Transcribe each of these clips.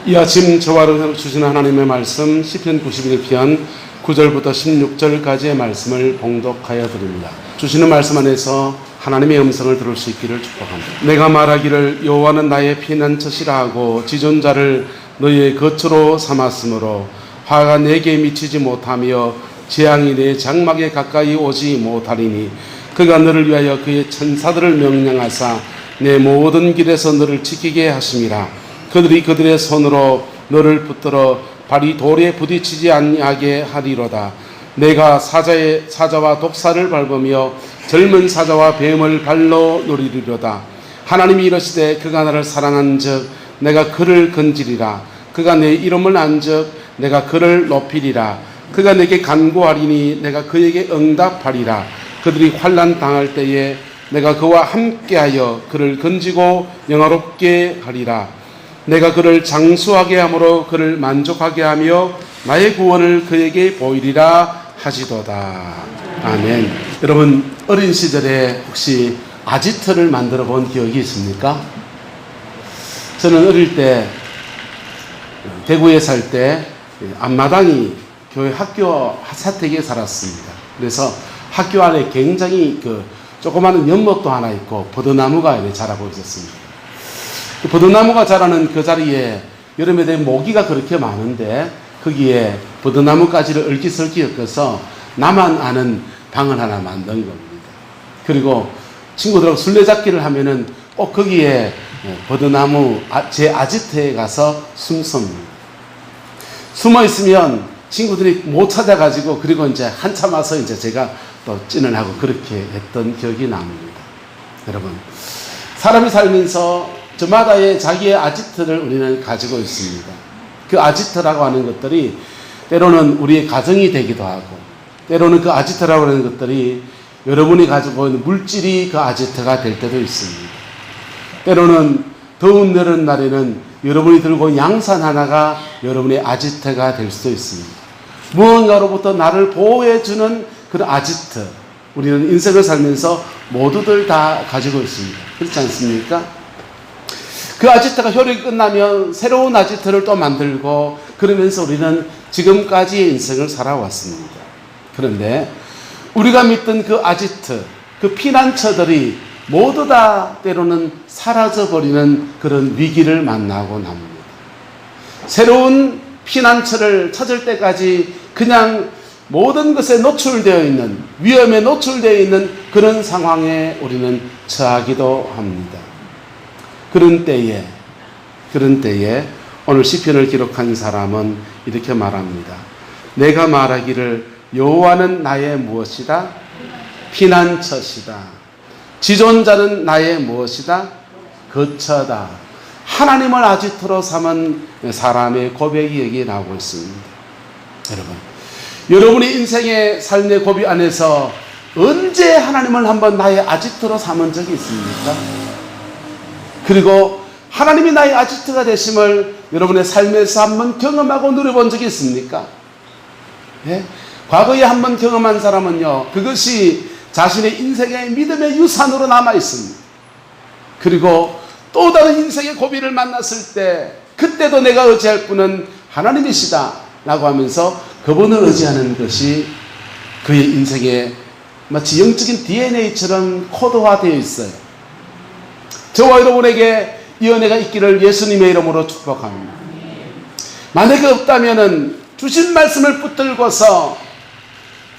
이 아침 저와 주시는 하나님의 말씀 시편 91편 9절부터 16절까지의 말씀을 봉독하여 드립니다. 주시는 말씀 안에서 하나님의 음성을 들을 수 있기를 축복합니다. 내가 말하기를 여호와는 나의 피난처시라 하고 지존자를 너희의 거처로 삼았으므로 화가 내게 미치지 못하며 재앙이 내 장막에 가까이 오지 못하리니 그가 너를 위하여 그의 천사들을 명령하사 내 모든 길에서 너를 지키게 하심이라. 그들이 그들의 손으로 너를 붙들어 발이 돌에 부딪히지 아니하게 하리로다. 내가 사자와 독사를 밟으며 젊은 사자와 뱀을 발로 노리리로다. 하나님이 이르시되 그가 나를 사랑한즉 내가 그를 건지리라. 그가 내 이름을 안즉 내가 그를 높이리라. 그가 내게 간구하리니 내가 그에게 응답하리라. 그들이 환난 당할 때에 내가 그와 함께하여 그를 건지고 영화롭게 하리라. 내가 그를 장수하게 함으로 그를 만족하게 하며 나의 구원을 그에게 보이리라 하시도다. 아멘. 여러분, 어린 시절에 혹시 아지트를 만들어 본 기억이 있습니까? 저는 어릴 때 대구에 살 때 앞마당이 교회 학교 사택에 살았습니다. 그래서 학교 안에 굉장히 조그마한 연못도 하나 있고 버드나무가 자라고 있었습니다. 그 버드나무가 자라는 그 자리에 여름에 되면 모기가 그렇게 많은데 거기에 버드나무 가지를 얼기설기 엮어서 나만 아는 방을 하나 만든 겁니다. 그리고 친구들하고 술래잡기를 하면은 꼭 거기에 버드나무 제 아지트에 가서 숨습니다. 숨어 있으면 친구들이 못 찾아가지고 그리고 이제 한참 와서 이제 제가 또 찐을 하고 그렇게 했던 기억이 납니다. 여러분, 사람이 살면서 저마다의 자기의 아지트를 우리는 가지고 있습니다. 그 아지트라고 하는 것들이 때로는 우리의 가정이 되기도 하고, 때로는 그 아지트라고 하는 것들이 여러분이 가지고 있는 물질이 그 아지트가 될 때도 있습니다. 때로는 더운 여름 날에는 여러분이 들고 양산 하나가 여러분의 아지트가 될 수도 있습니다. 무언가로부터 나를 보호해주는 그런 아지트, 우리는 인생을 살면서 모두들 다 가지고 있습니다. 그렇지 않습니까? 그 아지트가 효력이 끝나면 새로운 아지트를 또 만들고 그러면서 우리는 지금까지의 인생을 살아왔습니다. 그런데 우리가 믿던 그 아지트, 그 피난처들이 모두 다 때로는 사라져버리는 그런 위기를 만나고 납니다. 새로운 피난처를 찾을 때까지 그냥 모든 것에 노출되어 있는, 위험에 노출되어 있는 그런 상황에 우리는 처하기도 합니다. 그런 때에 오늘 시편을 기록한 사람은 이렇게 말합니다. 내가 말하기를 여호와는 나의 무엇이다? 피난처시다. 지존자는 나의 무엇이다? 거처다. 하나님을 아지트로 삼은 사람의 고백이 여기에 나오고 있습니다. 여러분의 인생의 삶의 고비 안에서 언제 하나님을 한번 나의 아지트로 삼은 적이 있습니까? 그리고 하나님이 나의 아지트가 되심을 여러분의 삶에서 한번 경험하고 누려본 적이 있습니까? 예? 과거에 한번 경험한 사람은요, 그것이 자신의 인생의 믿음의 유산으로 남아 있습니다. 그리고 또 다른 인생의 고비를 만났을 때 그때도 내가 의지할 분은 하나님이시다 라고 하면서 그분을 의지하는 것이 그의 인생에 마치 영적인 DNA처럼 코드화되어 있어요. 저와 여러분에게 이 은혜가 있기를 예수님의 이름으로 축복합니다. 만약에 없다면은 주신 말씀을 붙들고서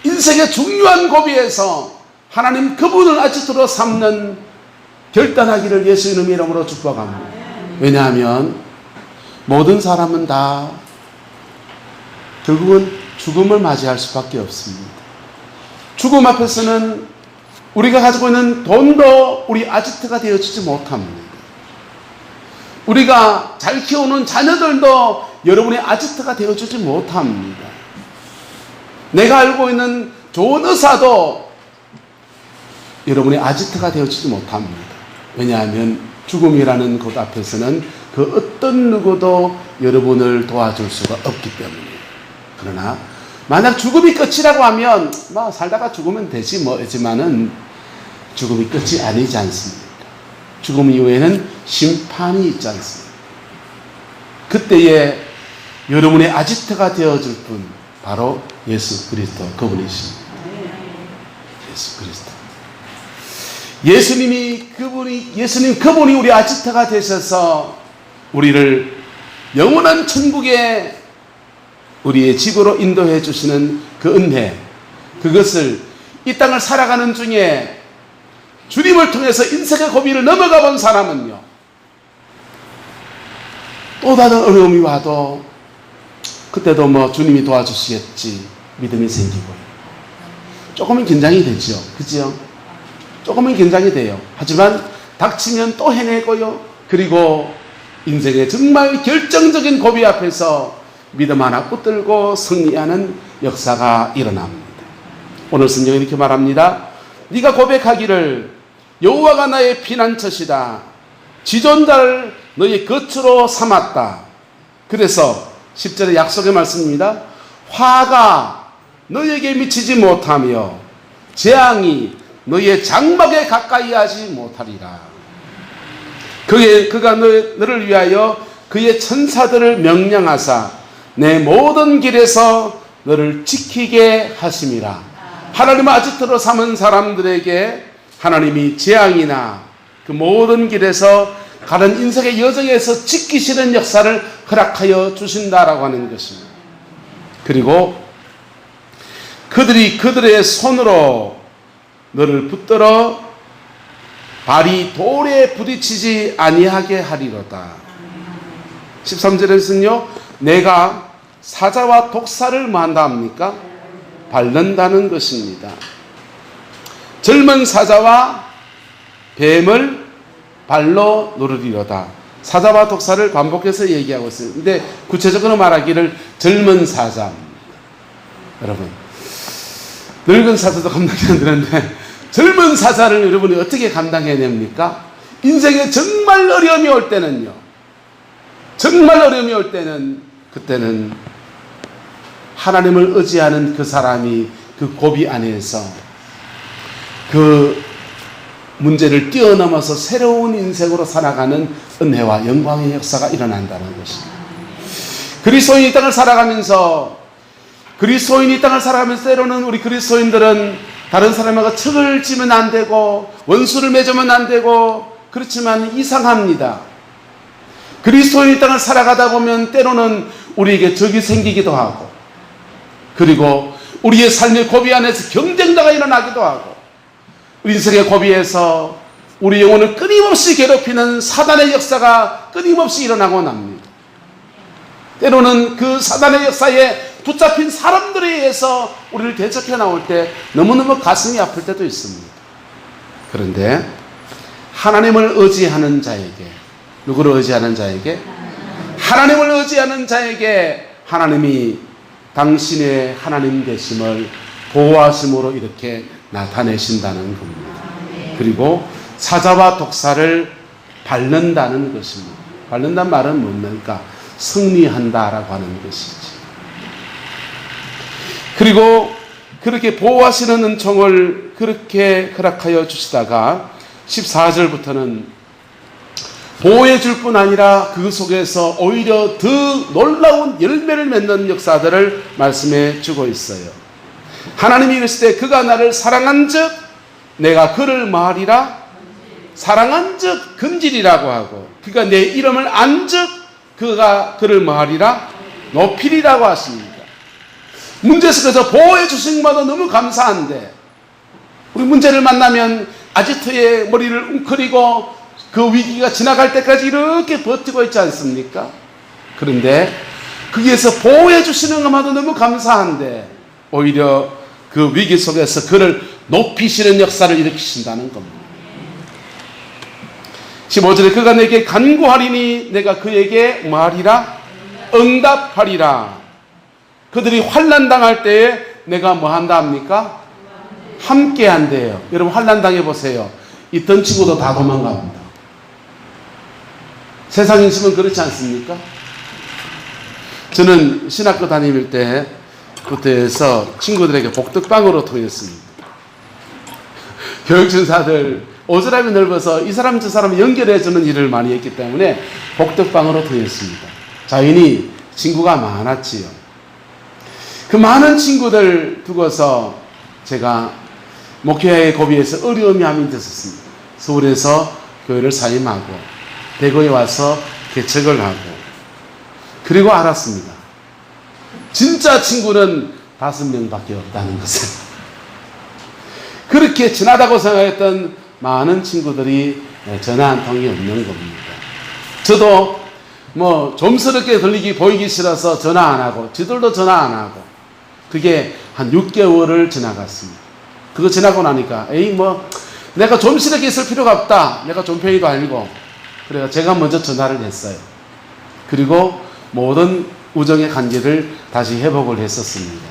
인생의 중요한 고비에서 하나님 그분을 아지트로 삼는 결단하기를 예수님의 이름으로 축복합니다. 왜냐하면 모든 사람은 다 결국은 죽음을 맞이할 수밖에 없습니다. 죽음 앞에서는 우리가 가지고 있는 돈도 우리 아지트가 되어주지 못합니다. 우리가 잘 키우는 자녀들도 여러분의 아지트가 되어주지 못합니다. 내가 알고 있는 좋은 의사도 여러분의 아지트가 되어주지 못합니다. 왜냐하면 죽음이라는 것 앞에서는 그 어떤 누구도 여러분을 도와줄 수가 없기 때문이에요. 그러나 만약 죽음이 끝이라고 하면 살다가 죽으면 되지 뭐지만은 죽음이 끝이 아니지 않습니까? 죽음 이후에는 심판이 있지 않습니까? 그때에 여러분의 아지트가 되어줄 분, 바로 예수 그리스도 그분이십니다. 예수 그리스도. 예수님 그분이 우리 아지트가 되셔서 우리를 영원한 천국에 우리의 집으로 인도해 주시는 그 은혜, 그것을 이 땅을 살아가는 중에 주님을 통해서 인생의 고비를 넘어가 본 사람은요, 또 다른 어려움이 와도 그때도 뭐 주님이 도와주시겠지 믿음이 생기고요. 조금은 긴장이 되죠. 그죠? 조금은 긴장이 돼요. 하지만 닥치면 또 해내고요. 그리고 인생의 정말 결정적인 고비 앞에서 믿음 하나 붙들고 승리하는 역사가 일어납니다. 오늘 성경은 이렇게 말합니다. 네가 고백하기를 여호와가 나의 피난처시다. 지존자를 너의 거처로 삼았다. 그래서 10절의 약속의 말씀입니다. 화가 너에게 미치지 못하며 재앙이 너의 장막에 가까이 하지 못하리라. 그가 너를 위하여 그의 천사들을 명령하사 내 모든 길에서 너를 지키게 하심이라. 하나님을 아지트로 삼은 사람들에게 하나님이 재앙이나 그 모든 길에서 가는 인생의 여정에서 지키시는 역사를 허락하여 주신다라고 하는 것입니다. 그리고 그들의 손으로 너를 붙들어 발이 돌에 부딪히지 아니하게 하리로다. 13절에서는요, 내가 사자와 독사를 뭐한다 합니까? 밟는다는 것입니다. 젊은 사자와 뱀을 발로 누르리로다. 사자와 독사를 반복해서 얘기하고 있어요. 근데 구체적으로 말하기를 젊은 사자. 여러분, 늙은 사자도 감당이 안 되는데 젊은 사자를 여러분이 어떻게 감당해냅니까? 인생에 정말 어려움이 올 때는요, 정말 어려움이 올 때는, 그때는 하나님을 의지하는 그 사람이 그 고비 안에서 그 문제를 뛰어넘어서 새로운 인생으로 살아가는 은혜와 영광의 역사가 일어난다는 것입니다. 그리스도인이 이 땅을 살아가면서 때로는 우리 그리스도인들은 다른 사람하고 척을 지면 안 되고 원수를 맺으면 안 되고 그렇지만 이상합니다. 그리스도인이 이 땅을 살아가다 보면 때로는 우리에게 적이 생기기도 하고, 그리고 우리의 삶의 고비 안에서 경쟁자가 일어나기도 하고, 우리 인생의 고비에서 우리 영혼을 끊임없이 괴롭히는 사단의 역사가 끊임없이 일어나고 납니다. 때로는 그 사단의 역사에 붙잡힌 사람들에 의해서 우리를 대적해 나올 때 너무너무 가슴이 아플 때도 있습니다. 그런데 하나님을 의지하는 자에게, 누구를 의지하는 자에게? 하나님을 의지하는 자에게 하나님이 당신의 하나님 되심을 보호하심으로 이렇게 나타내신다는 겁니다. 그리고 사자와 독사를 밟는다는 것입니다. 밟는다는 말은 뭡니까? 승리한다라고 하는 것이지. 그리고 그렇게 보호하시는 은총을 그렇게 허락하여 주시다가 14절부터는 보호해 줄 뿐 아니라 그 속에서 오히려 더 놀라운 열매를 맺는 역사들을 말씀해 주고 있어요. 하나님이 이르시되 그가 나를 사랑한 즉 내가 그를 뭐하리라? 사랑한 즉 금지리라고 하고, 그가 내 이름을 안 즉 그가 그를 뭐하리라? 높이리라고 하십니다. 문제 속에서 보호해 주신 것마다 너무 감사한데, 우리 문제를 만나면 아지트의 머리를 웅크리고 그 위기가 지나갈 때까지 이렇게 버티고 있지 않습니까? 그런데 거기에서 보호해 주시는 것마다 너무 감사한데 오히려 그 위기 속에서 그를 높이시는 역사를 일으키신다는 겁니다. 15절에 그가 내게 간구하리니 내가 그에게 뭐하리라? 응답하리라. 그들이 환난 당할 때에 내가 뭐한다 합니까? 함께 한대요. 여러분 환난 당해 보세요. 있던 친구도 다 도망갑니다. 세상 인심은 그렇지 않습니까? 저는 신학교 다닐 때 그때에서 친구들에게 복덕방으로 통했습니다. 교육준사들 오지랖이 넓어서 이 사람 저 사람 연결해주는 일을 많이 했기 때문에 복덕방으로 통했습니다. 자연히 친구가 많았지요. 그 많은 친구들 두고서 제가 목회의 고비에서 어려움이 함이 있었습니다. 서울에서 교회를 사임하고 대구에 와서 개척을 하고, 그리고 알았습니다. 진짜 친구는 5명밖에 없다는 것을. 그렇게 친하다고 생각했던 많은 친구들이 전화 한 통이 없는 겁니다. 저도 뭐 좀스럽게 들리기 보이기 싫어서 전화 안 하고, 지들도 전화 안 하고, 그게 한 6개월을 지나갔습니다. 그거 지나고 나니까 에이 뭐 내가 좀스럽게 있을 필요가 없다, 내가 좀팽이도 아니고, 그래서 제가 먼저 전화를 했어요. 그리고 모든 우정의 관계를 다시 회복을 했었습니다.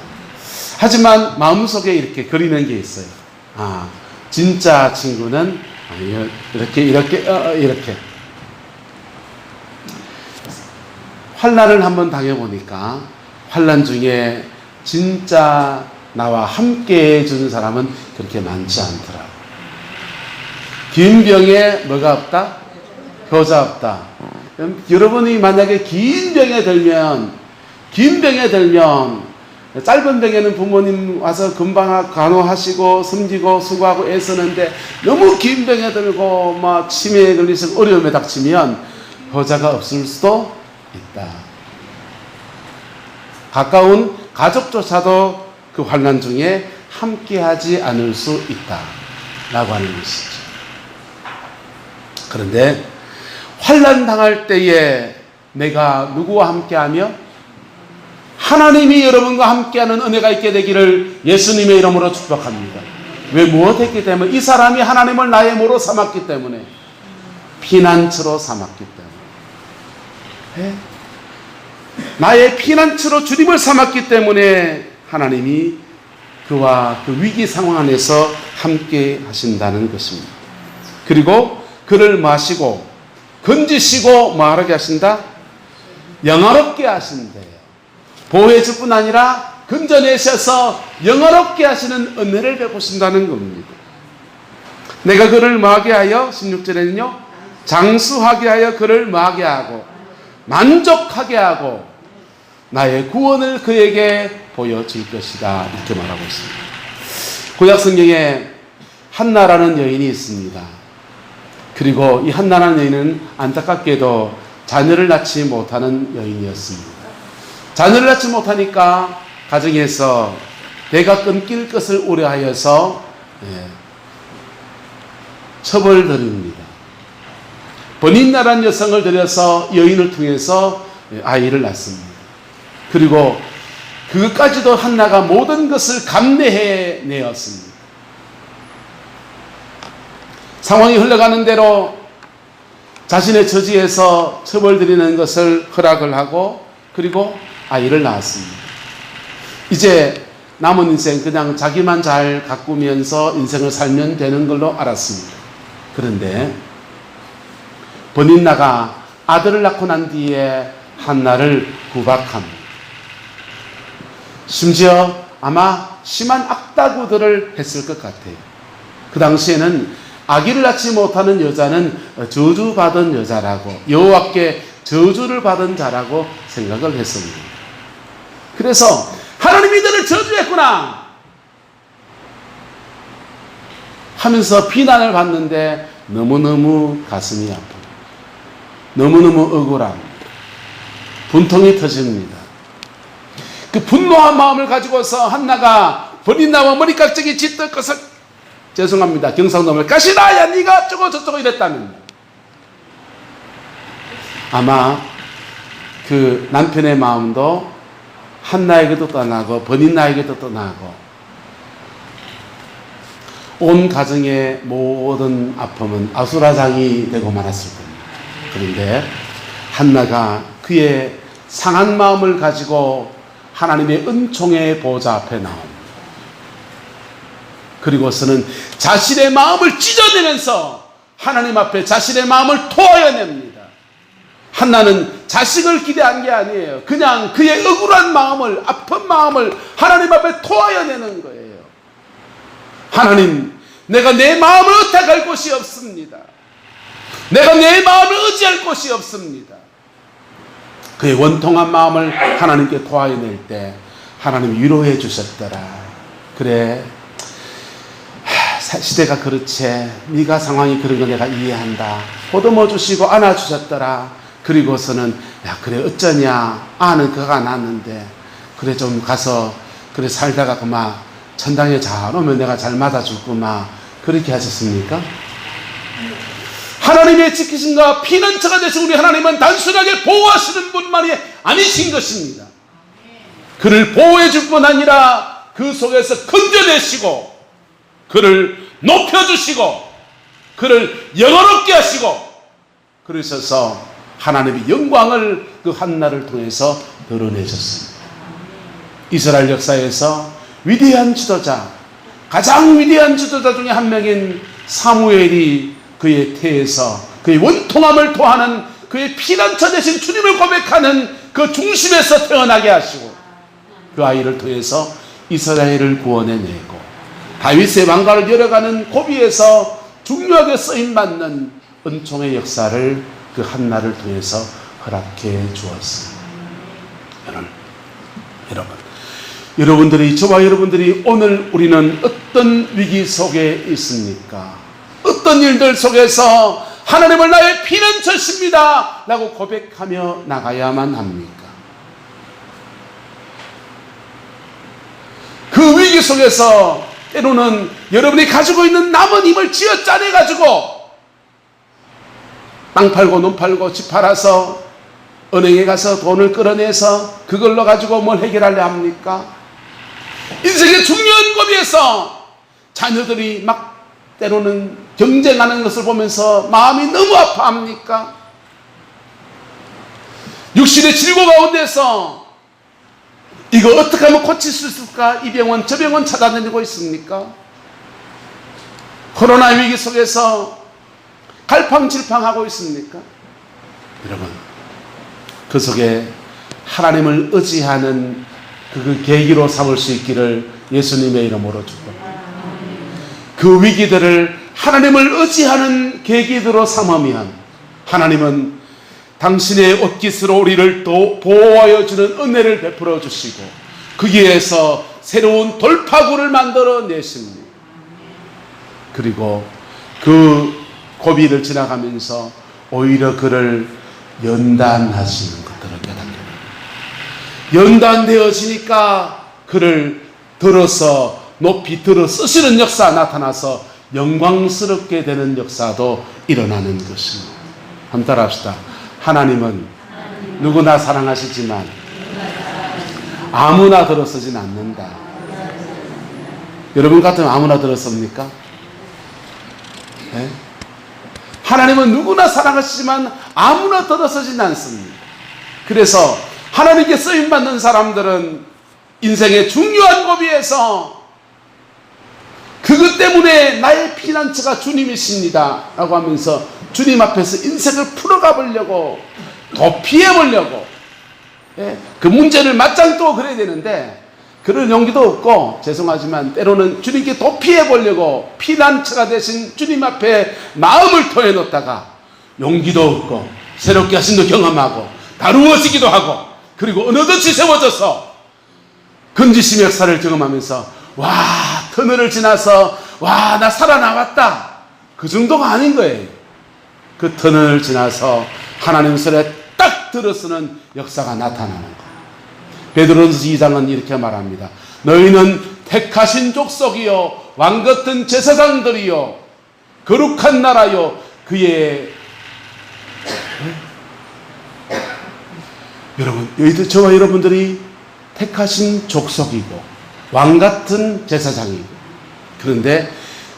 하지만 마음속에 이렇게 그리는 게 있어요. 아, 진짜 친구는 이렇게 환난을 한번 당해보니까 환난 중에 진짜 나와 함께 해주는 사람은 그렇게 많지 않더라. 긴 병에 뭐가 없다? 효자 없다. 여러분이 만약에 긴 병에 들면 짧은 병에는 부모님 와서 금방 간호하시고 섬기고 수고하고 애쓰는데, 너무 긴 병에 들고 막 치매에 걸리서 어려움에 닥치면 효자가 없을 수도 있다. 가까운 가족조차도 그 환난 중에 함께하지 않을 수 있다 라고 하는 것이죠. 그런데 환난 당할 때에 내가 누구와 함께하며 하나님이 여러분과 함께하는 은혜가 있게 되기를 예수님의 이름으로 축복합니다. 왜? 무엇했기 때문에? 이 사람이 하나님을 나의 모로 삼았기 때문에, 피난처로 삼았기 때문에, 나의 피난처로 주님을 삼았기 때문에 하나님이 그와 그 위기 상황 안에서 함께 하신다는 것입니다. 그리고 그를 마시고 건지시고 뭐하게 하신다? 영화롭게 하신대요. 보호해 줄 뿐 아니라 건져내셔서 영화롭게 하시는 은혜를 베푸신다는 겁니다. 내가 그를 뭐하게 하여, 16절에는요, 장수하게 하여 그를 뭐하게 하고 만족하게 하고 나의 구원을 그에게 보여줄 것이다, 이렇게 말하고 있습니다. 구약 성경에 한나라는 여인이 있습니다. 그리고 이 한나라는 여인은 안타깝게도 자녀를 낳지 못하는 여인이었습니다. 자녀를 낳지 못하니까 가정에서 대가 끊길 것을 우려하여서 처벌드립니다. 번인나라는 여성을 들여서 여인을 통해서 아이를 낳습니다. 그리고 그것까지도 한나가 모든 것을 감내해 내었습니다. 상황이 흘러가는 대로 자신의 처지에서 처벌드리는 것을 허락을 하고, 그리고 아이를 낳았습니다. 이제 남은 인생 그냥 자기만 잘 가꾸면서 인생을 살면 되는 걸로 알았습니다. 그런데 번인나가 아들을 낳고 난 뒤에 한나를 구박합니다. 심지어 아마 심한 악다구들을 했을 것 같아요. 그 당시에는 아기를 낳지 못하는 여자는 저주받은 여자라고, 여호와께 저주를 받은 자라고 생각을 했습니다. 그래서 하나님이 너를 저주했구나 하면서 비난을 받는데 너무너무 가슴이 아프고 너무너무 억울합니다. 분통이 터집니다. 그 분노한 마음을 가지고서 한나가 번인나와 머리깍지기 짙을 것을, 죄송합니다, 경상도말 가시나 야 니가 어쩌고 저쩌고 이랬다면, 아마 그 남편의 마음도 한나에게도 떠나고 번인나에게도 떠나고 온 가정의 모든 아픔은 아수라장이 되고 말았을 겁니다. 그런데 한나가 그의 상한 마음을 가지고 하나님의 은총의 보좌 앞에 나옵니다. 그리고서는 자신의 마음을 찢어내면서 하나님 앞에 자신의 마음을 토하여냅니다. 한나는 자식을 기대한 게 아니에요. 그냥 그의 억울한 마음을, 아픈 마음을 하나님 앞에 토하여내는 거예요. 하나님, 내가 내 마음을 의탁할 곳이 없습니다. 내가 내 마음을 의지할 곳이 없습니다. 그의 원통한 마음을 하나님께 토하여낼 때 하나님이 위로해 주셨더라. 그래, 시대가 그렇지, 네가 상황이 그런 거 내가 이해한다. 보듬어 주시고 안아 주셨더라. 그리고서는 야 그래 어쩌냐, 아는 그가 났는데 그래 좀 가서 그래 살다가 그만 천당에 잘 오면 내가 잘 맞아줄 거마. 그렇게 하셨습니까? 하나님의 지키심과 피난처가 되신 우리 하나님은 단순하게 보호하시는 분만이 아니신 것입니다. 그를 보호해 줄 뿐 아니라 그 속에서 건져내시고 그를 높여주시고 그를 영원롭게 하시고 그러셔서 하나님의 영광을 그 한나를 통해서 드러내셨습니다. 이스라엘 역사에서 위대한 지도자, 가장 위대한 지도자 중에 한 명인 사무엘이 그의 태에서 그의 원통함을 토하는 그의 피난처 되신 주님을 고백하는 그 중심에서 태어나게 하시고 그 아이를 통해서 이스라엘을 구원해내고 다윗의 왕가를 열어가는 고비에서 중요하게 쓰임받는 은총의 역사를 그 한나를 통해서 허락해 주었습니다. 여러분들이, 저와 여러분들이 오늘 우리는 어떤 위기 속에 있습니까? 어떤 일들 속에서 하나님을 나의 피난처십니다 라고 고백하며 나가야만 합니까? 그 위기 속에서 때로는 여러분이 가지고 있는 남은 힘을 쥐어 짜내가지고 땅 팔고 눈 팔고 집 팔아서 은행에 가서 돈을 끌어내서 그걸로 가지고 뭘 해결하려 합니까? 인생의 중요한 고비에서 자녀들이 막 때로는 경쟁하는 것을 보면서 마음이 너무 아파합니까? 육신의 질고 가운데서 이거 어떻게 하면 고칠 수 있을까? 이 병원 저 병원 찾아다니고 있습니까? 코로나 위기 속에서 갈팡질팡하고 있습니까? 여러분, 그 속에 하나님을 의지하는 그 계기로 삼을 수 있기를 예수님의 이름으로 축복합니다. 그 위기들을 하나님을 의지하는 계기로 삼으면 하나님은 당신의 옷깃으로 우리를 또 보호하여 주는 은혜를 베풀어 주시고 거기에서 새로운 돌파구를 만들어 내십니다. 그리고 그 고비를 지나가면서 오히려 그를 연단하시는 것들을 깨닫게 됩니다. 연단되어지니까 그를 들어서 높이 들어 쓰시는 역사 나타나서 영광스럽게 되는 역사도 일어나는 것입니다. 한번 따라합시다. 하나님은 누구나 사랑하시지만 아무나 들어서진 않는다. 여러분 같으면 아무나 들었습니까? 네? 하나님은 누구나 사랑하시지만 아무나 들어서진 않습니다. 그래서 하나님께 쓰임받는 사람들은 인생의 중요한 고비에서 그것 때문에 나의 피난처가 주님이십니다 라고 하면서 주님 앞에서 인생을 풀어가 보려고 도피해 보려고 그 문제를 맞짱 뜨고 그래야 되는데 그럴 용기도 없고 죄송하지만 때로는 주님께 도피해 보려고 피난처가 되신 주님 앞에 마음을 토해 놓다가 용기도 없고 새롭게 하심도 경험하고 다루어지기도 하고 그리고 어느덧이 세워져서 건지심 역사를 경험하면서 와 터널을 지나서 와 나 살아나왔다 그 정도가 아닌 거예요. 그 터널을 지나서 하나님 소리에 딱 들어서는 역사가 나타나는 거. 베드로전서 2장은 이렇게 말합니다. 너희는 택하신 족속이요 왕같은 제사장들이요 거룩한 나라요 그의 여러분 저와 여러분들이 택하신 족속이고 왕같은 제사장이고 그런데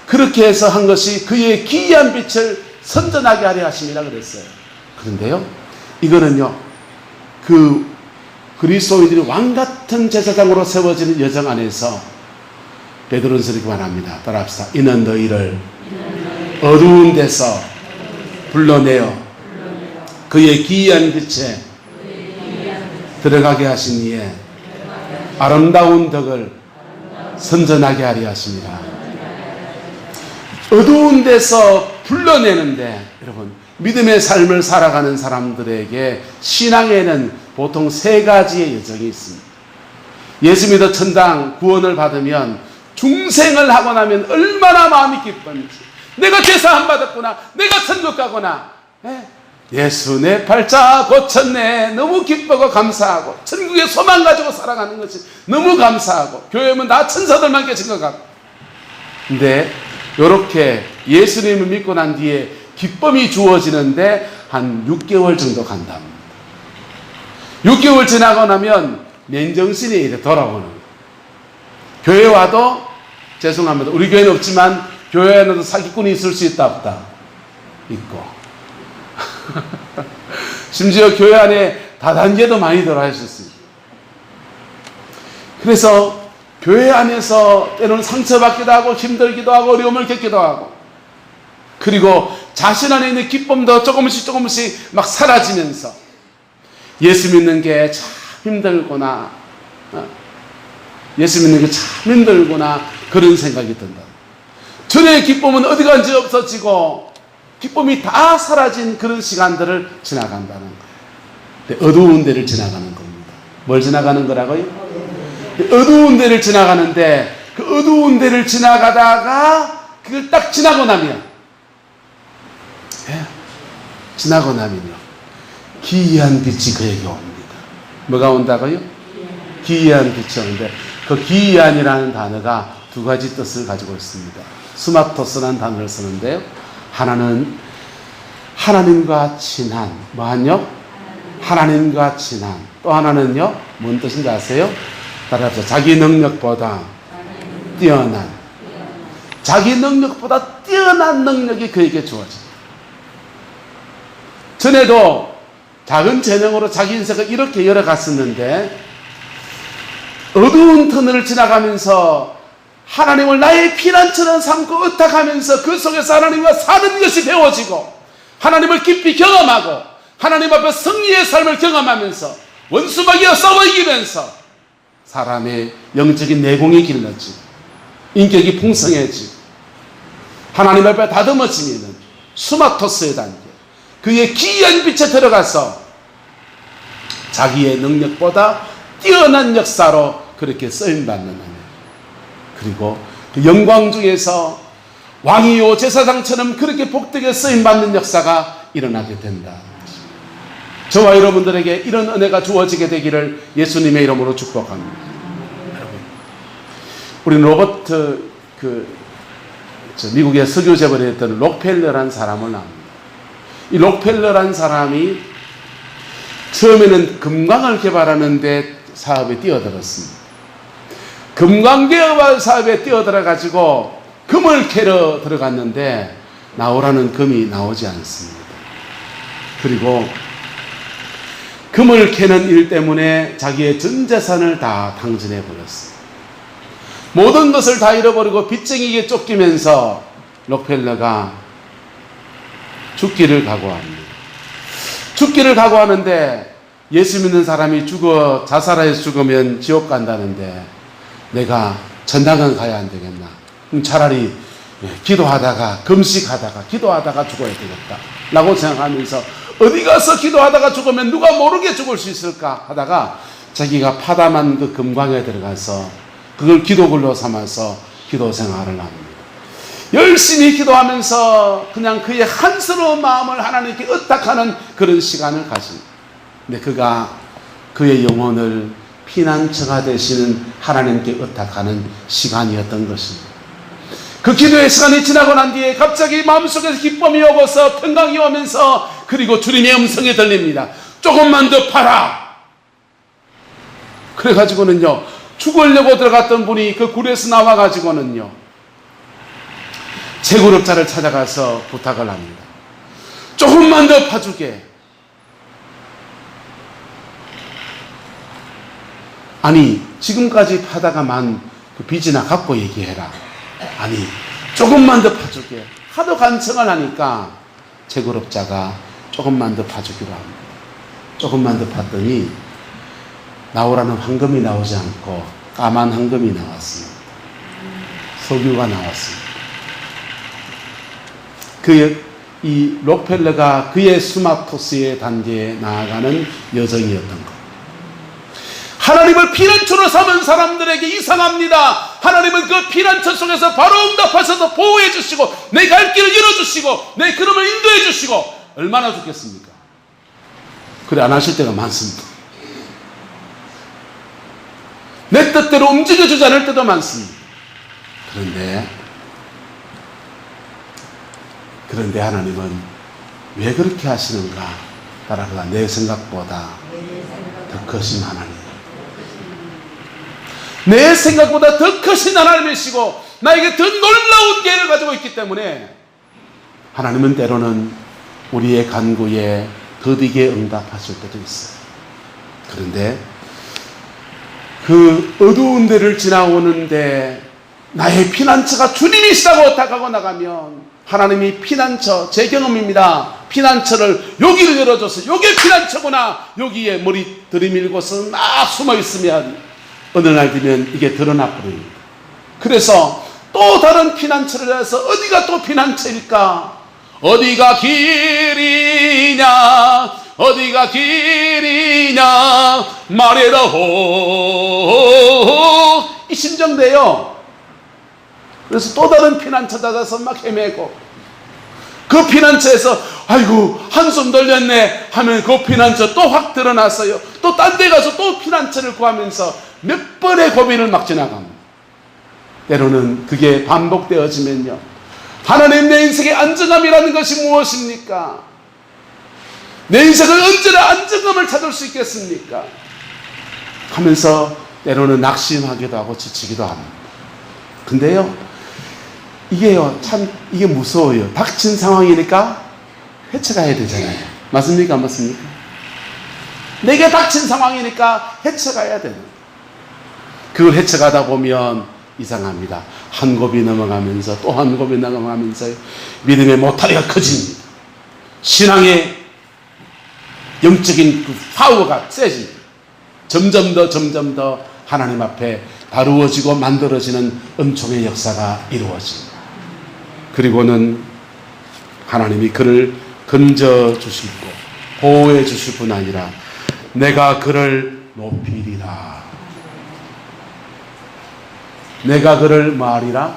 그렇게 해서 한 것이 그의 기이한 빛을 선전하게 하려 하심이라 그랬어요. 그런데요 이거는요 그 그리스도인들이 왕같은 제사장으로 세워지는 여정 안에서 베드로전서 이렇게 말합니다. 따라합시다. 이는 너희를 어두운 데서 불러내어 그의 기이한 빛에 들어가게 하신 이에 아름다운 덕을 선전하게 하려 하십니다. 어두운 데서 불러내는데 여러분 믿음의 삶을 살아가는 사람들에게 신앙에는 보통 세 가지의 여정이 있습니다. 예수 믿어 천당 구원을 받으면 중생을 하고 나면 얼마나 마음이 기쁜지, 내가 죄사함 받았구나, 내가 천국 가구나, 예수 내 팔자 고쳤네, 너무 기쁘고 감사하고, 천국의 소망 가지고 살아가는 것이 너무 감사하고, 교회 오면 다 천사들만 계신 것 같고. 근데 이렇게 예수님을 믿고 난 뒤에 기쁨이 주어지는데 한 6개월 정도 간답니다. 6개월 지나고 나면 맨정신이 이제 돌아오는 거예요. 교회 와도 죄송합니다, 우리 교회는 없지만 교회 안에도 사기꾼이 있을 수 있다 없다? 있고 심지어 교회 안에 다단계도 많이 들어와 있었습니다. 그래서 교회 안에서 때로는 상처받기도 하고 힘들기도 하고 어려움을 겪기도 하고, 그리고 자신 안에 있는 기쁨도 조금씩 막 사라지면서 예수 믿는 게 참 힘들구나, 예수 믿는 게 참 힘들구나, 그런 생각이 든다. 전의 기쁨은 어디 간지 없어지고 기쁨이 다 사라진 그런 시간들을 지나간다는 거예요. 어두운 데를 지나가는 겁니다. 뭘 지나가는 거라고요? 어두운 데를 지나가는데, 그 어두운 데를 지나가다가 그걸 딱 지나고 나면, 지나고 나면요, 기이한 빛이 그에게 옵니다. 뭐가 온다고요? 기이한 빛이 오는데, 그 기이한이라는 단어가 두 가지 뜻을 가지고 있습니다. 스마토스라는 단어를 쓰는데요, 하나는 하나님과 친한, 뭐한요? 하나님과 친한. 또 하나는요, 뭔 뜻인지 아세요? 따라합시다. 자기 능력보다 뛰어난, 자기 능력보다 뛰어난 능력이 그에게 주어집니다. 전에도 작은 재능으로 자기 인생을 이렇게 열어갔었는데, 어두운 터널을 지나가면서 하나님을 나의 피난처럼 삼고 의탁하면서 그 속에서 하나님과 사는 것이 배워지고, 하나님을 깊이 경험하고, 하나님 앞에 승리의 삶을 경험하면서 원수마귀와 싸워 이기면서 사람의 영적인 내공이 길러지고 인격이 풍성해지고 하나님 앞에 다듬어지면 수마토스의 단계, 그의 기이한 빛에 들어가서 자기의 능력보다 뛰어난 역사로 그렇게 쓰임받는 하나님, 그리고 그 영광 중에서 왕이요 제사장처럼 그렇게 복되게 쓰임받는 역사가 일어나게 된다. 저와 여러분들에게 이런 은혜가 주어지게 되기를 예수님의 이름으로 축복합니다. 여러분, 우리 로버트 미국의 석유 재벌이 했던 록펠러라는 사람을 압니다. 이 록펠러라는 사람이 처음에는 금광을 개발하는데 사업에 뛰어들었습니다. 금광 개발 사업에 뛰어들어 가지고 금을 캐러 들어갔는데 나오라는 금이 나오지 않습니다. 그리고 금을 캐는 일 때문에 자기의 전 재산을 다 탕진해 버렸습니다. 모든 것을 다 잃어버리고 빚쟁이에 쫓기면서 록펠러가 죽기를 각오합니다. 죽기를 각오하는데, 예수 믿는 사람이 자살해서 죽으면 지옥 간다는데 내가 전당은 가야 안 되겠나? 차라리 기도하다가 금식하다가 기도하다가 죽어야 되겠다 라고 생각하면서, 어디 가서 기도하다가 죽으면 누가 모르게 죽을 수 있을까 하다가 자기가 파담한 그 금광에 들어가서 그걸 기도굴로 삼아서 기도 생활을 합니다. 열심히 기도하면서 그냥 그의 한스러운 마음을 하나님께 의탁하는 그런 시간을 가집니다. 근데 그가 그의 영혼을 피난처가 되시는 하나님께 의탁하는 시간이었던 것입니다. 그 기도의 시간이 지나고 난 뒤에 갑자기 마음속에서 기쁨이 오고서 평강이 오면서, 그리고 주님의 음성이 들립니다. 조금만 더 팔아. 그래가지고는요, 죽으려고 들어갔던 분이 그 굴에서 나와가지고는요, 채굴업자를 찾아가서 부탁을 합니다. 조금만 더 파주게. 아니, 지금까지 파다가만 그 빚이나 갚고 얘기해라. 아니, 조금만 더 파주게. 하도 간청을 하니까 채굴업자가 조금만 더 파주기로 합니다. 조금만 더 팠더니 나오라는 황금이 나오지 않고 까만 황금이 나왔습니다. 석유가 나왔습니다. 이 록펠러가 그의 수마토스의 단계에 나아가는 여정이었던 것. 하나님을 피난처로 삼은 사람들에게 이상합니다. 하나님은 그 피난처 속에서 바로 응답하셔서 보호해 주시고 내 갈 길을 열어주시고 내 걸음을 인도해 주시고 얼마나 좋겠습니까? 그래 안 하실 때가 많습니다. 내 뜻대로 움직여주지 않을 때도 많습니다. 그런데 하나님은 왜 그렇게 하시는가? 따라가 내 생각보다 더 크신 하나님, 내 생각보다 더 크신 하나님이시고 나에게 더 놀라운 계획을 가지고 있기 때문에 하나님은 때로는 우리의 간구에 더디게 응답하실 때도 있어요. 그런데 그 어두운 데를 지나오는데 나의 피난처가 주님이시라고 탁하고 나가면 하나님이 피난처, 제 경험입니다. 피난처를 여기를 열어줘서 여기에 피난처구나, 여기에 머리 들이밀고서 막 숨어 있으면 어느 날 되면 이게 드러나 버립니다. 그래서 또 다른 피난처를 해서 어디가 또 피난처일까? 어디가 길이냐, 어디가 길이냐 말해라호, 이 심정돼요. 그래서 또 다른 피난처 찾아서 막 헤매고, 그 피난처에서 아이고 한숨 돌렸네 하면 그 피난처 또 확 드러났어요. 또 딴 데 가서 또 피난처를 구하면서 몇 번의 고비를 막 지나갑니다. 때로는 그게 반복되어지면요, 하나님 내 인생의 안정감이라는 것이 무엇입니까? 내 인생을 언제나 안정감을 찾을 수 있겠습니까? 하면서 때로는 낙심하기도 하고 지치기도 합니다. 근데요, 이게요, 참 이게 무서워요. 닥친 상황이니까 헤쳐가야 되잖아요. 맞습니까? 안 맞습니까? 내게 닥친 상황이니까 헤쳐가야 되는, 그걸 헤쳐가다 보면 이상합니다. 한 곱이 넘어가면서 또 한 곱이 넘어가면서 믿음의 모타리가 커집니다. 신앙의 영적인 그 파워가 세집니다. 점점 더 하나님 앞에 다루어지고 만들어지는 은총의 역사가 이루어집니다. 그리고는 하나님이 그를 건져 주시고 보호해 주실 뿐 아니라 내가 그를 높이리라. 내가 그를 뭐하리라?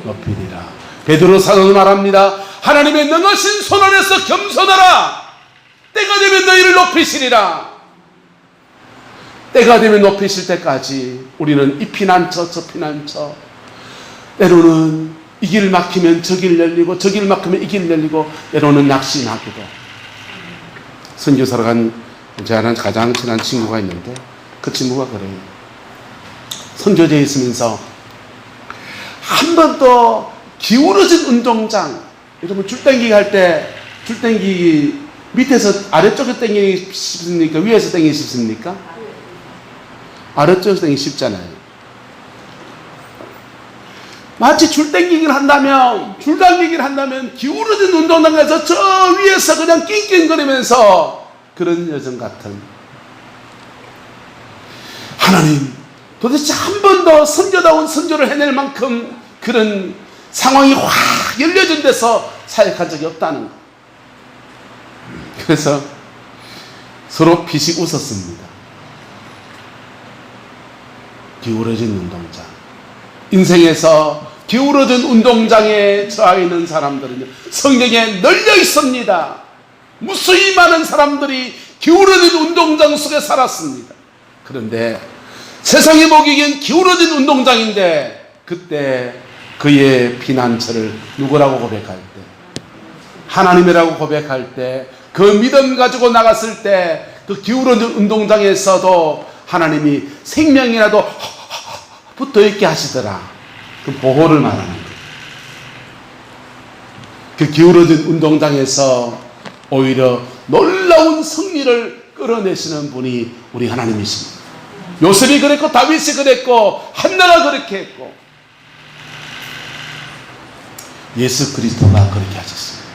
높이리라. 베드로 사도는 말합니다. 하나님의 능하신 손 안에서 겸손하라. 때가 되면 너희를 높이시리라. 때가 되면 높이실 때까지 우리는 이 피난처 저 피난처, 때로는 이 길 막히면 저 길 열리고 저 길 막히면 이 길 열리고, 때로는 낙심하기도. 선교사로 간 저랑 가장 친한 친구가 있는데 그 친구가 그래요. 선교제에 있으면서 한 번도 기울어진 운동장, 여러분 줄당기기 할 때 줄당기기 밑에서 아래쪽에 당기기 쉽습니까? 위에서 당기기 쉽습니까? 아래쪽에서 당기기 쉽잖아요. 마치 줄당기기를 한다면 기울어진 운동장에서 저 위에서 그냥 낑낑거리면서 그런 여정 같은, 하나님 도대체 한 번도 선교다운 선교를 해낼 만큼 그런 상황이 확 열려진 데서 사역한 적이 없다는 것. 그래서 서로 피식 웃었습니다. 기울어진 운동장, 인생에서 기울어진 운동장에 처해 있는 사람들은요, 성경에 널려 있습니다. 무수히 많은 사람들이 기울어진 운동장 속에 살았습니다. 그런데 세상이 보기엔 기울어진 운동장인데, 그때 그의 피난처를 누구라고 고백할 때, 하나님이라고 고백할 때, 그 믿음 가지고 나갔을 때 그 기울어진 운동장에서도 하나님이 생명이라도 붙어있게 하시더라. 그 보호를 말하는 거예요. 그 기울어진 운동장에서 오히려 놀라운 승리를 끌어내시는 분이 우리 하나님이십니다. 요셉이 그랬고 다윗이 그랬고 한나가 그렇게 했고 예수 그리스도가 그렇게 하셨습니다.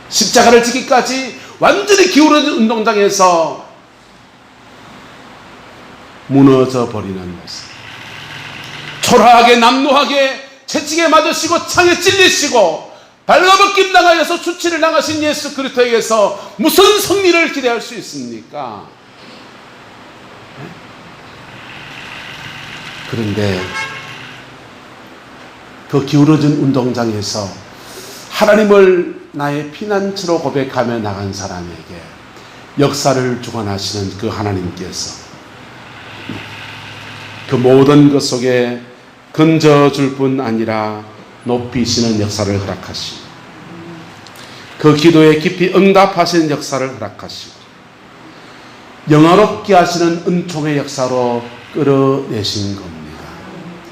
십자가를 지기까지 완전히 기울어진 운동장에서 무너져 버리는 모습, 초라하게 남루하게 채찍에 맞으시고 창에 찔리시고 발가벗김 당하여서 수치를 당하신 예수 그리스도에게서 무슨 승리를 기대할 수 있습니까? 그런데 그 기울어진 운동장에서 하나님을 나의 피난처로 고백하며 나간 사람에게 역사를 주관하시는 그 하나님께서 그 모든 것 속에 건져줄 뿐 아니라 높이시는 역사를 허락하시고 그 기도에 깊이 응답하시는 역사를 허락하시고 영화롭게 하시는 은총의 역사로 끌어내신 겁니다.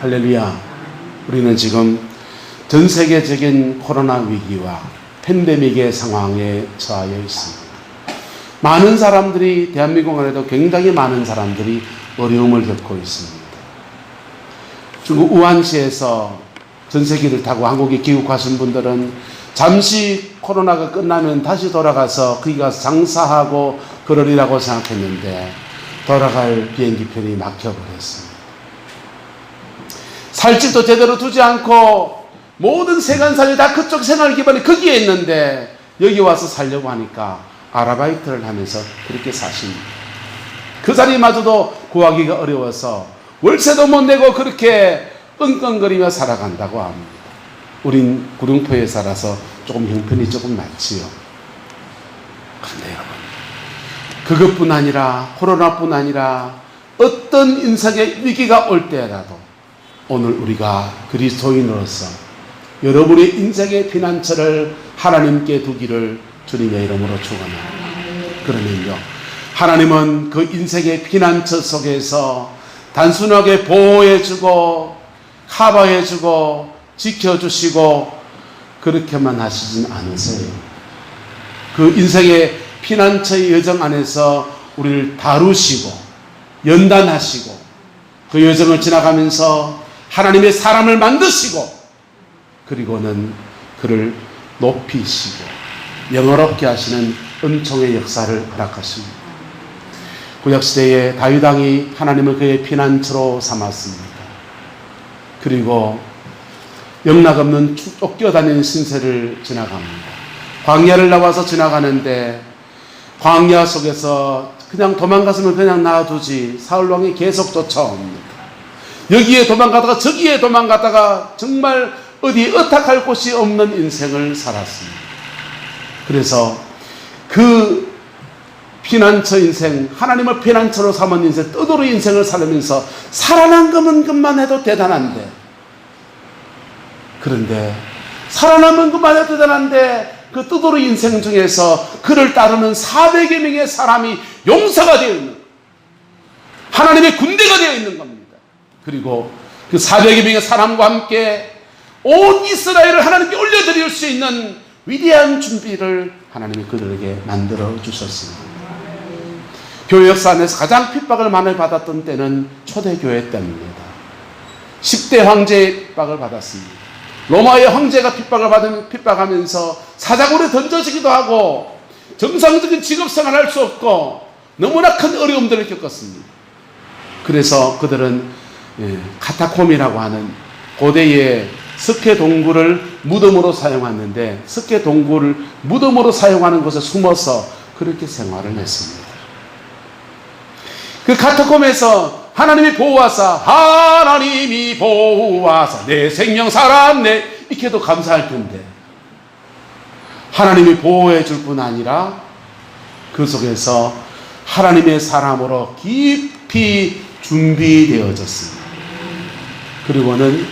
할렐루야. 우리는 지금 전 세계적인 코로나 위기와 팬데믹의 상황에 처하여 있습니다. 많은 사람들이, 대한민국 안에도 굉장히 많은 사람들이 어려움을 겪고 있습니다. 중국 우한시에서 전세기를 타고 한국에 귀국하신 분들은 잠시 코로나가 끝나면 다시 돌아가서 거기 가서 장사하고 그러리라고 생각했는데 돌아갈 비행기편이 막혀버렸습니다. 살 집도 제대로 두지 않고 모든 세간살이 다 그쪽 생활 기반이 거기에 있는데 여기 와서 살려고 하니까 아르바이트를 하면서 그렇게 사십니다. 그 자리마저도 구하기가 어려워서 월세도 못 내고 그렇게 끙끙거리며 살아간다고 합니다. 우린 구룡포에 살아서 조금 형편이 조금 낫지요. 그런데 여러분, 그것뿐 아니라 코로나뿐 아니라 어떤 인생의 위기가 올 때라도 오늘 우리가 그리스도인으로서 여러분의 인생의 피난처를 하나님께 두기를 주님의 이름으로 축원합니다. 그러면요, 하나님은 그 인생의 피난처 속에서 단순하게 보호해주고 커버해주고 지켜주시고 그렇게만 하시진 않으세요. 그 인생의 피난처의 여정 안에서 우리를 다루시고 연단하시고 그 여정을 지나가면서 하나님의 사람을 만드시고 그리고는 그를 높이시고 영어롭게 하시는 은총의 역사를 허락하십니다. 구약시대에 다윗 왕이 하나님을 그의 피난처로 삼았습니다. 그리고 영락없는 쫓겨다니는 신세를 지나갑니다. 광야를 나와서 지나가는데 광야 속에서 그냥 도망갔으면 그냥 놔두지 사울왕이 계속 쫓아옵니다. 여기에 도망가다가 저기에 도망가다가 정말 어디 의탁할 곳이 없는 인생을 살았습니다. 그래서 그 피난처 인생, 하나님을 피난처로 삼은 인생, 떠도로 인생을 살면서 살아난 것만 해도 대단한데, 그런데 살아남은 것만 해도 대단한데 그 떠도로 인생 중에서 그를 따르는 400여 명의 사람이 용사가 되어 있는, 하나님의 군대가 되어 있는 겁니다. 그리고 그 400여 명의 사람과 함께 온 이스라엘을 하나님께 올려드릴 수 있는 위대한 준비를 하나님이 그들에게 만들어 주셨습니다. 교회 역사 안에서 가장 핍박을 많이 받았던 때는 초대교회 때입니다. 10대 황제의 핍박을 받았습니다. 로마의 황제가 핍박하면서 사자굴에 던져지기도 하고 정상적인 직업생활을 할 수 없고 너무나 큰 어려움들을 겪었습니다. 그래서 그들은 카타콤이라고 하는 고대의 석회 동굴을 무덤으로 사용했는데 석회 동굴을 무덤으로 사용하는 곳에 숨어서 그렇게 생활을 했습니다. 그 카타콤에서 하나님이 보호하사 내 생명 살았네 이렇게 해도 감사할 텐데 하나님이 보호해 줄 뿐 아니라 그 속에서 하나님의 사람으로 깊이 준비되어졌습니다. 그리고는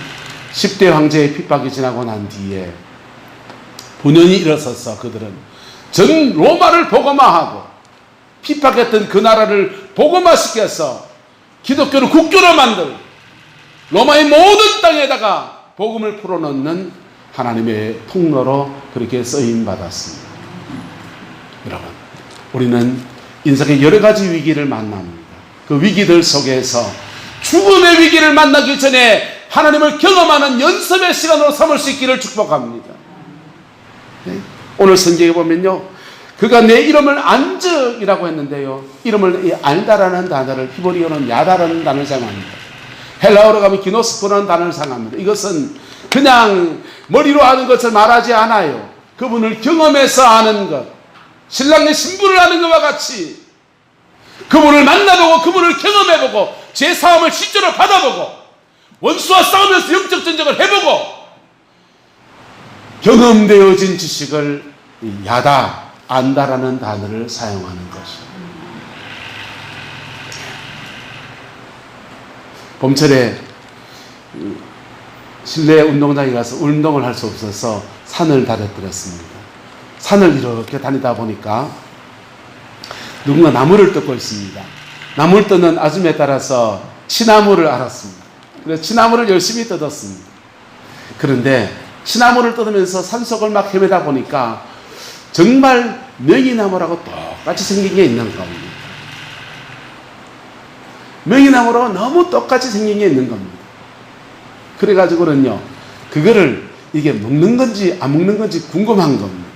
10대 황제의 핍박이 지나고 난 뒤에 분연히 일어서서 그들은 전 로마를 복음화하고 핍박했던 그 나라를 복음화시켜서 기독교를 국교로 만들 로마의 모든 땅에다가 복음을 풀어넣는 하나님의 통로로 그렇게 쓰임받았습니다. 여러분, 우리는 인생의 여러 가지 위기를 만납니다. 그 위기들 속에서 죽음의 위기를 만나기 전에 하나님을 경험하는 연습의 시간으로 삼을 수 있기를 축복합니다. 네? 오늘 성경에 보면요, 그가 내 이름을 안적이라고 했는데요, 이름을 알다라는 단어를 히브리어는 야다라는 단어를 사용합니다. 헬라어로 가면 기노스코라는 단어를 사용합니다. 이것은 그냥 머리로 아는 것을 말하지 않아요. 그분을 경험해서 아는 것, 신랑의 신부를 아는 것과 같이 그분을 만나보고 그분을 경험해보고 제 사함을 실제로 받아보고 원수와 싸우면서 영적 전쟁을 해보고 경험되어진 지식을 야다, 안다라는 단어를 사용하는 것이죠. 봄철에 실내 운동장에 가서 운동을 할 수 없어서 산을 다녔더랬습니다. 산을 이렇게 다니다 보니까 누군가 나무를 뜯고 있습니다. 나무를 뜯는 아줌마에 따라서 치나무를 알았습니다. 그래서 치나무를 열심히 뜯었습니다. 그런데 치나무를 뜯으면서 산속을 막 헤매다 보니까 정말 명이나무라고 똑같이 생긴 게 있는 겁니다. 명이나무로 너무 똑같이 생긴 게 있는 겁니다. 그래가지고는요, 그거를 이게 먹는 건지 안 먹는 건지 궁금한 겁니다.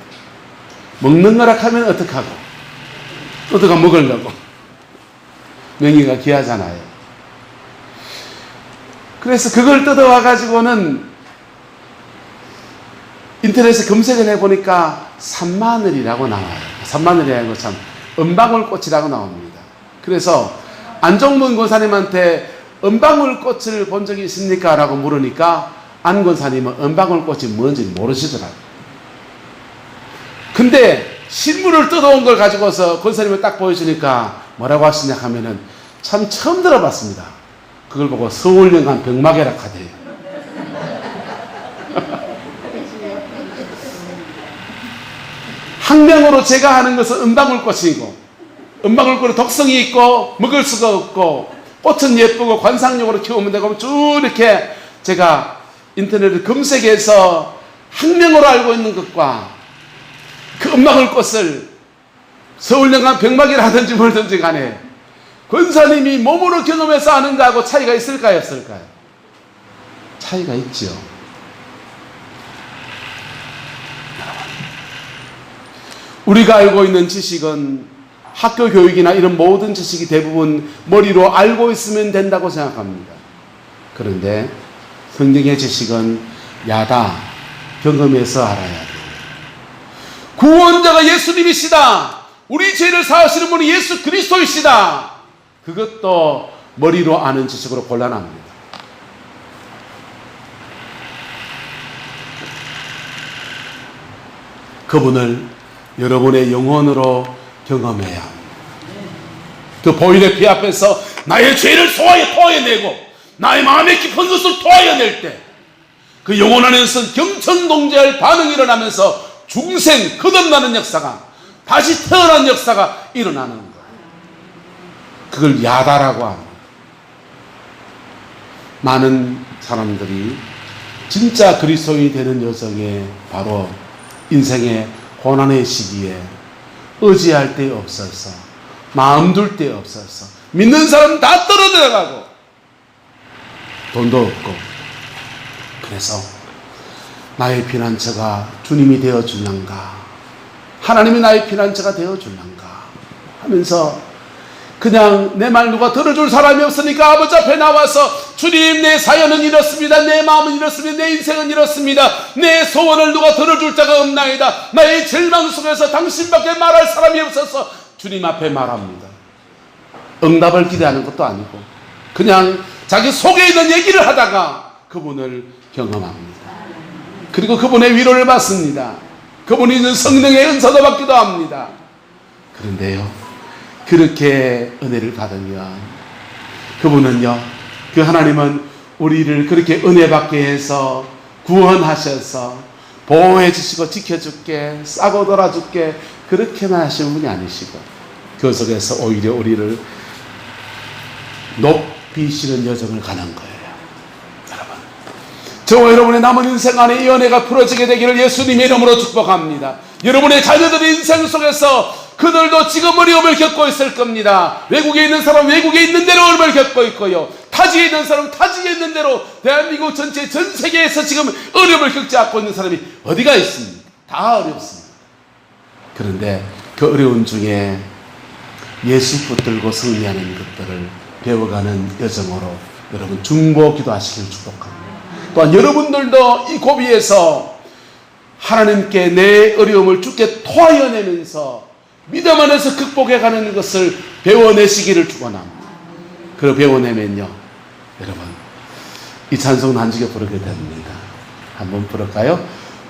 먹는 거라 하면 어떡하고, 어떡하 먹으려고. 명이가 귀하잖아요. 그래서 그걸 뜯어와가지고는 인터넷에 검색을 해보니까 산마늘이라고 나와요. 산마늘이라는 거 참, 은방울꽃이라고 나옵니다. 그래서 안종문 권사님한테 은방울꽃을 본 적이 있습니까? 라고 물으니까 안 권사님은 은방울꽃이 뭔지 모르시더라고요. 근데 신문을 뜯어온 걸 가지고서 권사님을 딱 보여주니까 뭐라고 하시냐 하면은 참 처음 들어봤습니다. 그걸 보고 서울연간 병마개라 하대요. 학명으로 제가 하는 것은 은방울꽃이고, 은방울꽃은 독성이 있고 먹을 수가 없고, 꽃은 예쁘고 관상용으로 키우면 되고, 쭉 이렇게 제가 인터넷을 검색해서 학명으로 알고 있는 것과 그 은방울꽃을 서울연간 병마개라 하든지 뭐든지 간에 권사님이 몸으로 경험해서 아는 거하고 차이가 있을까요, 없을까요? 차이가 있죠. 우리가 알고 있는 지식은 학교 교육이나 이런 모든 지식이 대부분 머리로 알고 있으면 된다고 생각합니다. 그런데 성경의 지식은 야다, 경험해서 알아야 돼요. 구원자가 예수님이시다. 우리 죄를 사하시는 분이 예수 그리스도이시다. 그것도 머리로 아는 지식으로 곤란합니다. 그분을 여러분의 영혼으로 경험해야 합니다. 그 보일의 피 앞에서 나의 죄를 토하여내고 나의 마음의 깊은 것을 토하여낼 때 그 영혼 안에서 경천동제할 반응이 일어나면서 중생, 거듭나는 역사가, 다시 태어난 역사가 일어나는 거예요. 그걸 야다라고 합니다. 많은 사람들이 진짜 그리스도인이 되는 여정에 바로 인생의 고난의 시기에 의지할 데 없어서, 마음 둘 데 없어서, 믿는 사람 다 떨어져가고 돈도 없고, 그래서 나의 피난처가 주님이 되어줄란가, 하나님이 나의 피난처가 되어줄란가 하면서 그냥 내 말 누가 들어줄 사람이 없으니까 아버지 앞에 나와서 주님, 내 사연은 이렇습니다. 내 마음은 이렇습니다. 내 인생은 이렇습니다. 내 소원을 누가 들어줄 자가 없나이다. 나의 절망 속에서 당신밖에 말할 사람이 없어서 주님 앞에 말합니다. 응답을 기대하는 것도 아니고 그냥 자기 속에 있는 얘기를 하다가 그분을 경험합니다. 그리고 그분의 위로를 받습니다. 그분이 있는 성령의 은사도 받기도 합니다. 그런데요, 그렇게 은혜를 받으면 그분은요, 그 하나님은 우리를 그렇게 은혜 받게 해서 구원하셔서 보호해 주시고 지켜줄게, 싸고 돌아줄게, 그렇게만 하시는 분이 아니시고 그 속에서 오히려 우리를 높이시는 여정을 가는 거예요. 여러분, 저와 여러분의 남은 인생 안에 이 은혜가 풀어지게 되기를 예수님의 이름으로 축복합니다. 여러분의 자녀들의 인생 속에서 그들도 지금 어려움을 겪고 있을 겁니다. 외국에 있는 사람 외국에 있는 대로 어려움을 겪고 있고요, 타지에 있는 사람 타지에 있는 대로, 대한민국 전체 전 세계에서 지금 어려움을 겪지 않고 있는 사람이 어디가 있습니까? 다 어렵습니다. 그런데 그 어려운 중에 예수 붙들고 승리하는 것들을 배워가는 여정으로 여러분 중보 기도하시길 축복합니다. 또한 여러분들도 이 고비에서 하나님께 내 어려움을 주께 토하여내면서 믿음 안에서 극복해가는 것을 배워내시기를 축원합니다. 그걸 배워내면요, 여러분 이 찬송은 한 적에 부르게 됩니다. 한번 부를까요?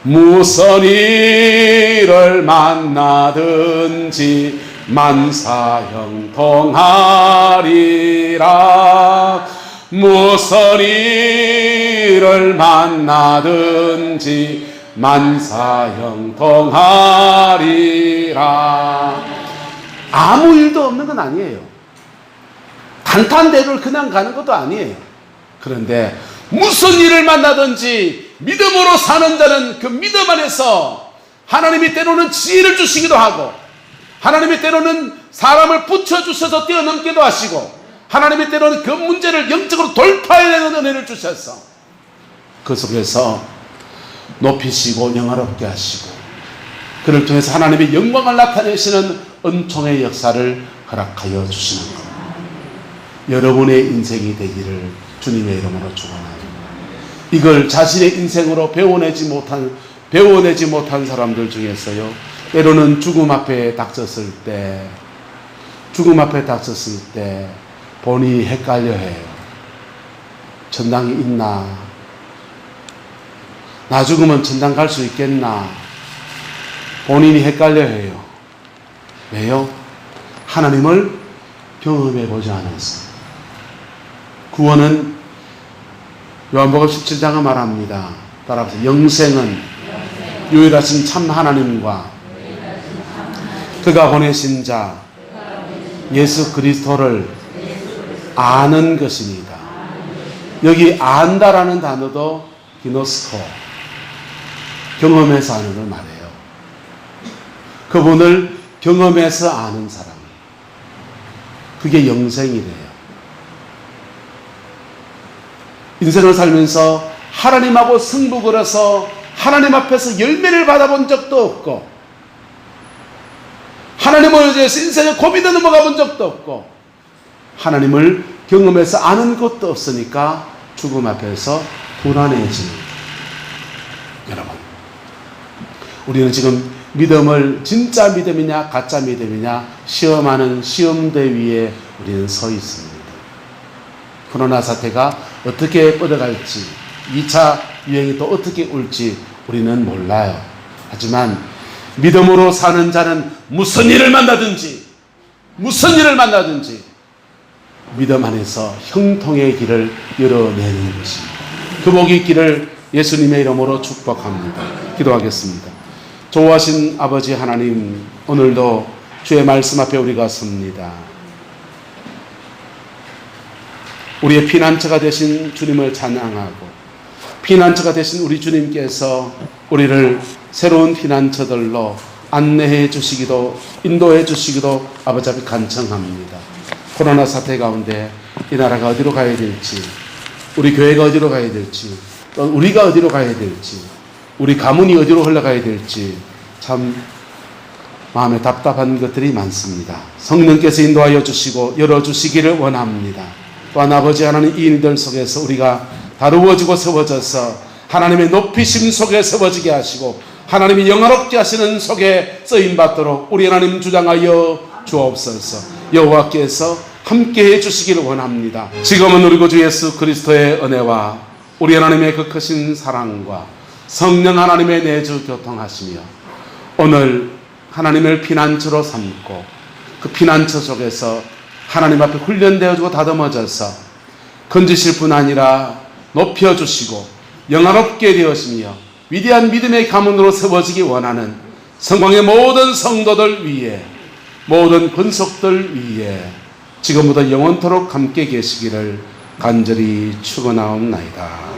무슨 일을 만나든지 만사형통하리라. 무슨 일을 만나든지 만사형통하리라. 아무 일도 없는 건 아니에요. 탄탄대로를 그냥 가는 것도 아니에요. 그런데 무슨 일을 만나든지 믿음으로 사는 자는 그 믿음 안에서 하나님이 때로는 지혜를 주시기도 하고, 하나님이 때로는 사람을 붙여주셔서 뛰어넘기도 하시고, 하나님이 때로는 그 문제를 영적으로 돌파해내는 은혜를 주셔서 그 속에서 높이시고 영화롭게 하시고, 그를 통해서 하나님의 영광을 나타내시는 은총의 역사를 허락하여 주시는 것, 여러분의 인생이 되기를 주님의 이름으로 축원합니다. 이걸 자신의 인생으로 배워내지 못한 사람들 중에서요, 때로는 죽음 앞에 닥쳤을 때 본인이 헷갈려해요. 천당이 있나? 나 죽으면 천당 갈 수 있겠나? 본인이 헷갈려해요. 왜요? 하나님을 경험해 보지 않아서. 구원은 요한복음 17장은 말합니다. 따라서 영생은 유일하신 참 하나님과 그가 보내신 자 예수 그리스도를 아는 것입니다. 여기 안다라는 단어도 기노스코, 경험해서 아는 걸 말해요. 그분을 경험해서 아는 사람, 그게 영생이래요. 인생을 살면서 하나님하고 승부 걸어서 하나님 앞에서 열매를 받아본 적도 없고, 하나님을 위해서 인생의 고비도 넘어가 본 적도 없고, 하나님을 경험해서 아는 것도 없으니까 죽음 앞에서 불안해지는 거예요. 여러분, 우리는 지금 믿음을 진짜 믿음이냐 가짜 믿음이냐 시험하는 시험대 위에 우리는 서 있습니다. 코로나 사태가 어떻게 뻗어갈지, 2차 유행이 또 어떻게 올지 우리는 몰라요. 하지만 믿음으로 사는 자는 무슨 일을 만나든지 믿음 안에서 형통의 길을 열어내는 것입니다. 그 복의 길을 예수님의 이름으로 축복합니다. 기도하겠습니다. 좋아하신 아버지 하나님, 오늘도 주의 말씀 앞에 우리가 섭니다. 우리의 피난처가 되신 주님을 찬양하고, 피난처가 되신 우리 주님께서 우리를 새로운 피난처들로 안내해 주시기도 인도해 주시기도 아버지 앞에 간청합니다. 코로나 사태 가운데 이 나라가 어디로 가야 될지, 우리 교회가 어디로 가야 될지, 또 우리가 어디로 가야 될지, 우리 가문이 어디로 흘러가야 될지 참 마음에 답답한 것들이 많습니다. 성령께서 인도하여 주시고 열어주시기를 원합니다. 또한 아버지 하나님, 이 일들 속에서 우리가 다루어지고 세워져서 하나님의 높이심 속에 세워지게 하시고 하나님이 영화롭게 하시는 속에 쓰임받도록 우리 하나님 주장하여 주옵소서. 여호와께서 함께해 주시기를 원합니다. 지금은 우리 구주 예수 그리스도의 은혜와 우리 하나님의 그 크신 사랑과 성령 하나님의 내주 교통하시며 오늘 하나님을 피난처로 삼고 그 피난처 속에서 하나님 앞에 훈련되어지고 다듬어져서 건지실 뿐 아니라 높여주시고 영화롭게 되어지며 위대한 믿음의 가문으로 세워지기 원하는 성광의 모든 성도들 위에, 모든 권속들 위에 지금부터 영원토록 함께 계시기를 간절히 축원하옵나이다.